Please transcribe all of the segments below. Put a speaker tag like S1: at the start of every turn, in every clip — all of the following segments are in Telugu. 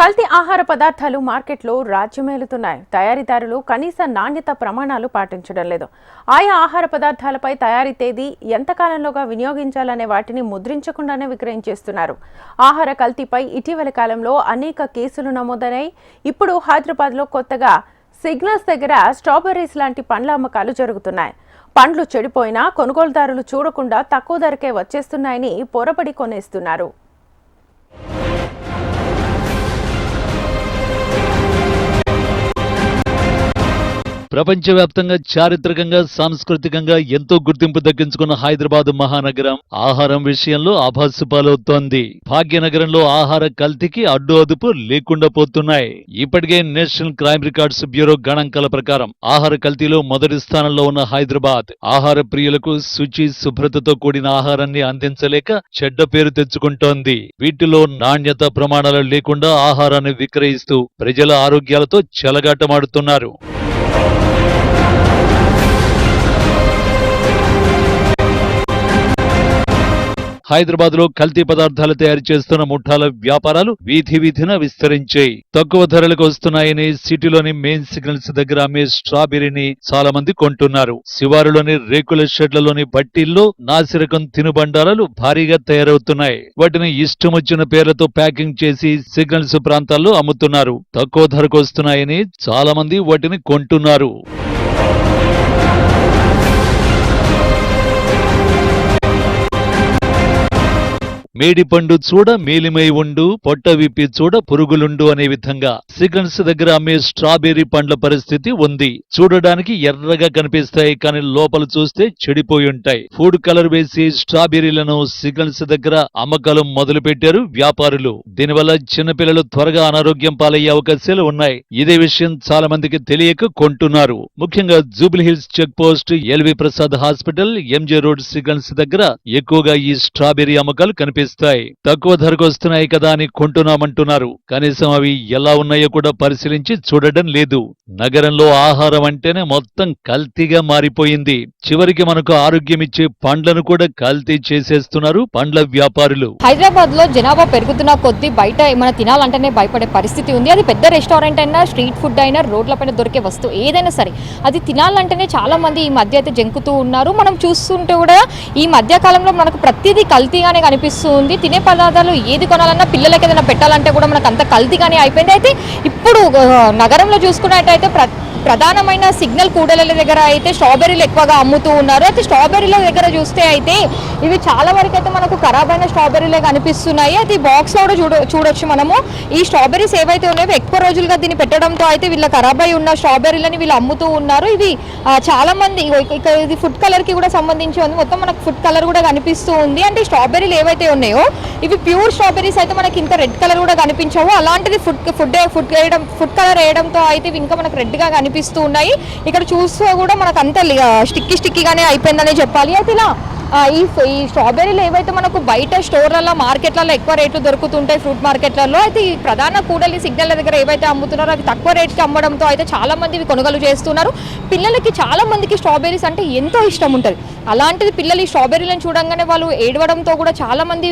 S1: కల్తీ ఆహార పదార్థాలు మార్కెట్లో రాజ్యమేలుతున్నాయి. తయారీదారులు కనీస నాణ్యత ప్రమాణాలు పాటించడం లేదు. ఆయా ఆహార పదార్థాలపై తయారీ తేదీ, ఎంతకాలంలోగా వినియోగించాలనే వాటిని ముద్రించకుండానే విక్రయించేస్తున్నారు. ఆహార కల్తీపై ఇటీవలి కాలంలో అనేక కేసులు నమోదయ్యాయి. ఇప్పుడు హైదరాబాద్లో కొత్తగా సిగ్నల్స్ దగ్గర స్ట్రాబెర్రీస్ లాంటి పండ్ల అమ్మకాలు జరుగుతున్నాయి. పండ్లు చెడిపోయినా కొనుగోలుదారులు చూడకుండా తక్కువ ధరకే వచ్చేస్తున్నాయని పొరబడి కొనేస్తున్నారు.
S2: ప్రపంచవ్యాప్తంగా చారిత్రకంగా సాంస్కృతికంగా ఎంతో గుర్తింపు దక్కించుకున్న హైదరాబాద్ మహానగరం ఆహారం విషయంలో ఆభాసు పాలవుతోంది. భాగ్యనగరంలో ఆహార కల్తీకి అడ్డు అదుపు లేకుండా పోతున్నాయి. ఇప్పటికే నేషనల్ క్రైమ్ రికార్డ్స్ బ్యూరో గణాంకాల ప్రకారం ఆహార కల్తీలో మొదటి స్థానంలో ఉన్న హైదరాబాద్ ఆహార ప్రియులకు శుచి శుభ్రతతో కూడిన ఆహారాన్ని అందించలేక చెడ్డ పేరు తెచ్చుకుంటోంది. వీటిలో నాణ్యత ప్రమాణాలు లేకుండా ఆహారాన్ని విక్రయిస్తూ ప్రజల ఆరోగ్యాలతో చెలగాటమాడుతున్నారు. హైదరాబాద్ లో కల్తీ పదార్థాలు తయారు చేస్తున్న ముఠాల వ్యాపారాలు వీధి వీధిన విస్తరించాయి. తక్కువ ధరలకు వస్తున్నాయని సిటీలోని మెయిన్ సిగ్నల్స్ దగ్గర అమ్మే స్ట్రాబెర్రీని చాలా మంది కొంటున్నారు. శివారులోని రేకుల షెడ్లలోని బట్టీల్లో నాసిరకం తినుబండారాలు భారీగా తయారవుతున్నాయి. వాటిని ఇష్టం వచ్చిన పేర్లతో ప్యాకింగ్ చేసి సిగ్నల్స్ ప్రాంతాల్లో అమ్ముతున్నారు. తక్కువ ధరకు వస్తున్నాయని చాలా మంది వాటిని కొంటున్నారు. మేడిపండు చూడ మేలిమై ఉండు, పొట్ట విప్పి చూడ పురుగులుండు అనే విధంగా సిగ్నల్స్ దగ్గర అమ్మే స్ట్రాబెర్రీ పండ్ల పరిస్థితి ఉంది. చూడడానికి ఎర్రగా కనిపిస్తాయి, కానీ లోపల చూస్తే చెడిపోయి ఉంటాయి. ఫుడ్ కలర్ వేసి స్ట్రాబెర్రీలను సిగ్నల్స్ దగ్గర అమ్మకాలు మొదలు పెట్టారు వ్యాపారులు. దీనివల్ల చిన్నపిల్లలు త్వరగా అనారోగ్యం పాలయ్యే అవకాశాలు ఉన్నాయి. ఇదే విషయం చాలా మందికి తెలియక కొంటున్నారు. ముఖ్యంగా Jubilee Hills check post, LV Prasad hospital, M J road signals దగ్గర ఎక్కువగా ఈ స్ట్రాబెర్రీ అమ్మకాలు కనిపిస్తాయి. తక్కువ ధరకు వస్తున్నాయి కదా అని కొంటున్నామంటున్నారు. కనీసం అవి ఎలా ఉన్నాయో కూడా పరిశీలించి చూడడం లేదు. నగరంలో ఆహారం అంటేనే మొత్తం కల్తీగా మారిపోయింది. చివరికి మనకు ఆరోగ్యం ఇచ్చే పండ్లను కూడా కల్తీ చేసేస్తున్నారు పండ్ల వ్యాపారులు.
S3: హైదరాబాద్ లో జనాభా పెరుగుతున్న కొద్దీ బయట ఏమైనా తినాలంటేనే భయపడే పరిస్థితి ఉంది. అది పెద్ద రెస్టారెంట్ అయినా, స్ట్రీట్ ఫుడ్ అయినా, రోడ్లపైన దొరికే వస్తువు ఏదైనా సరే అది తినాలంటేనే చాలా మంది ఈ మధ్య అయితే జంకుతూ ఉన్నారు. మనం చూస్తుంటే కూడా ఈ మధ్య కాలంలో మనకు ప్రతిదీ కల్తీగానే కనిపిస్తుంది. తినే పదార్థాలు ఏది కొనాలన్నా, పిల్లలకి ఏదైనా పెట్టాలంటే కూడా మనకు అంత కల్తీగానే అయిపోయింది. అయితే ఇప్పుడు నగరంలో చూసుకున్నట్టయితే ప్రధానమైన సిగ్నల్ కూడల దగ్గర అయితే స్ట్రాబెర్రీలు ఎక్కువగా అమ్ముతూ ఉన్నారు. అయితే స్ట్రాబెర్రీల దగ్గర చూస్తే అయితే ఇవి చాలా వరకు అయితే మనకు ఖరాబ్ అయిన స్ట్రాబెర్రీలే కనిపిస్తున్నాయి. అయితే ఈ బాక్స్ లో కూడా చూడొచ్చు మనము. ఈ స్ట్రాబెర్రీస్ ఏవైతే ఉన్నాయో ఎక్కువ రోజులుగా దీన్ని పెట్టడంతో అయితే వీళ్ళ ఖరాబ్ అయి ఉన్న స్ట్రాబెర్రీలని వీళ్ళు అమ్ముతూ ఉన్నారు. ఇవి చాలా మంది ఇది ఫుడ్ కలర్ కి కూడా సంబంధించి ఉంది. మొత్తం మనకు ఫుడ్ కలర్ కూడా కనిపిస్తూ ఉంది. అంటే స్ట్రాబెర్రీలు ఏవైతే ఉన్నాయో ఇవి ప్యూర్ స్ట్రాబెర్రీస్ అయితే మనకి ఇంకా రెడ్ కలర్ కూడా కనిపించవు. అలాంటిది ఫుడ్ కలర్ వేయడంతో అయితే ఇవి ఇంకా మనకు రెడ్ గా కనిపిస్తూ ఉన్నాయి. ఇక్కడ చూస్తే కూడా మనకు అంత స్టిక్కీగానే అయిపోయిందనే చెప్పాలి. అయితే ఇలా ఈ స్ట్రాబెర్రీలు ఏవైతే మనకు బయట స్టోర్లలో, మార్కెట్లలో ఎక్కువ రేట్లు దొరుకుతుంటాయి, ఫ్రూట్ మార్కెట్లలో. అయితే ఈ ప్రధాన కూడలి సిగ్నల్ దగ్గర ఏవైతే అమ్ముతున్నారో అవి తక్కువ రేట్కి అమ్మడంతో అయితే చాలా మంది ఇవి కొనుగోలు చేస్తున్నారు. పిల్లలకి చాలా మందికి స్ట్రాబెర్రీస్ అంటే ఎంతో ఇష్టం ఉంటుంది. అలాంటిది పిల్లలు ఈ స్ట్రాబెర్రీలను చూడంగానే వాళ్ళు ఏడవడంతో కూడా చాలా మంది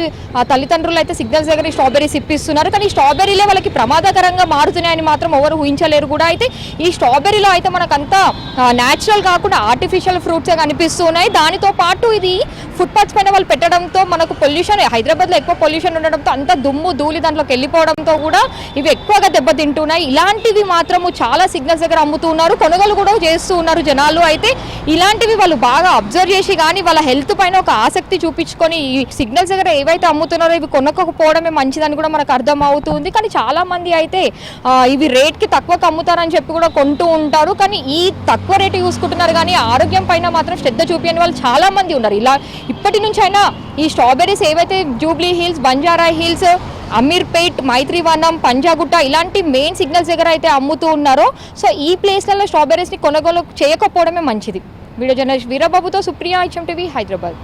S3: తల్లిదండ్రులు అయితే సిగ్నల్స్ దగ్గర ఈ స్ట్రాబెర్రీస్ ఇప్పిస్తున్నారు. కానీ ఈ స్ట్రాబెర్రీలే వాళ్ళకి ప్రమాదకరంగా మారుతున్నాయని మాత్రం ఎవరు ఊహించలేరు కూడా. అయితే ఈ స్ట్రాబెర్రీలో అయితే మనకంతా న్యాచురల్ కాకుండా ఆర్టిఫిషియల్ ఫ్రూట్సే కనిపిస్తూ ఉన్నాయి. దానితో పాటు ఇది ఫుట్పాత్స్ పైన వాళ్ళు పెట్టడంతో మనకు పొల్యూషన్, హైదరాబాద్లో ఎక్కువ పొల్యూషన్ ఉండడంతో అంత దుమ్ము ధూళి దాంట్లోకి వెళ్ళిపోవడంతో కూడా ఇవి ఎక్కువగా దెబ్బతింటున్నాయి. ఇలాంటివి మాత్రము చాలా సిగ్నల్స్ దగ్గర అమ్ముతున్నారు, కొనుగోలు కూడా చేస్తూ ఉన్నారు జనాలు. అయితే ఇలాంటివి వాళ్ళు బాగా అబ్జర్వ్ చేసి కానీ వాళ్ళ హెల్త్ పైన ఒక ఆసక్తి చూపించుకొని ఈ సిగ్నల్స్ దగ్గర ఏవైతే అమ్ముతున్నారో ఇవి కొనుక్కోకపోవడమే మంచిదని కూడా మనకు అర్థం అవుతుంది. కానీ చాలా మంది అయితే ఇవి రేట్కి తక్కువకు అమ్ముతారని చెప్పి కూడా కొంటూ ఉంటారు. కానీ ఈ తక్కువ రేటు చూసుకుంటున్నారు కానీ ఆరోగ్యం పైన మాత్రం శ్రద్ధ చూపించని వాళ్ళు చాలా మంది ఉన్నారు. ఇలా ఇప్పటి నుంచి అయినా ఈ స్ట్రాబెర్రీస్ ఏవైతే Jubilee hills, Banjara hills, Ameerpet, Maitrivanam, Panjagutta ఇలాంటి మెయిన్ సిగ్నల్స్ దగ్గర అయితే అమ్ముతూ ఉన్నారో సో ఈ ప్లేస్లలో స్ట్రాబెర్రీస్ని కొనుగోలు చేయకపోవడమే మంచిది. వీడియో జర్నలిస్ట్ వీరబాబుతో సుప్రియ, HM TV, హైదరాబాద్.